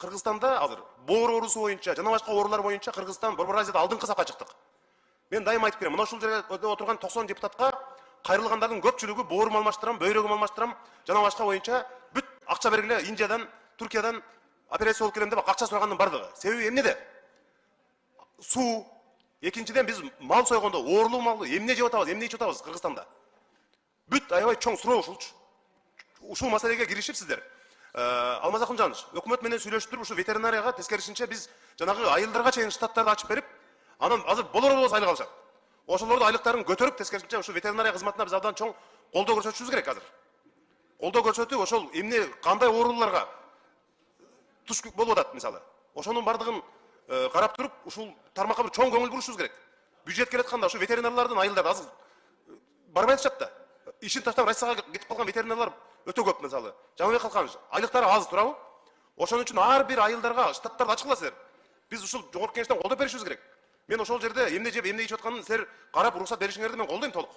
Кыргызстанда азыр боор оорусу боюнча жана башка оорулар боюнча Кыргызстан Борбор Азияда алдыңкы сапка чыктык. Мен дайым айтып келем, мына ушул жерде отурган 90 депутатка кайрылгандардын көпчүлүгү боорум алмаштырам, бөйрөгүм алмаштырам, жана башка боюнча бүт акча бергиле, Индиядан, Туркиядан операция болуп келем деп акча сурагандын бардыгы. Себеби эмнеде? Суу, экинчиден биз мал сойгондо оорулуу малды эмне жеп атабыз, эмне ичип атабыз Кыргызстанда? Бүт аябай чоң суроо ушулчу. Ушул маселеге киришипсиздер. Алмаз Акунжанович, өкмөт менен сүйлөшүп ушу ветеринарияга тескерисинче биз жанагы айылдарга чейин штаттарды ачып берип, анан азыр болор болбос айлык алышат. Ошолордун айлыктарын көтөрүп тескерисинче ушу ветеринария кызматына биз абдан чоң колдоо көрсөтүшүбүз керек азыр. Колдоо көрсөтүп, ошол эмне кандай ооруларга туш болуп атат мисалы. Ошонун бардыгын карап туруп, ушул тармакка бир чоң көңүл бурушубуз керек. Бюджет келатканда ушу ветеринарлардын айылдары азыр барбай атышат да. Ишин таштап Россияга кетип калган ветеринарлар өтө көп мисалы. Жаңыбек Калканович, айлыктары аз турабы? Ошон үчүн ар бир айылдарга штаттарды ачкыласыздар. Биз ушул жогорку кеңештен колдоп беришибиз керек. Мен ошол жерде эмне жеп, эмне ичип атканын силер карап уруксат беришиңерди мен колдойм толук.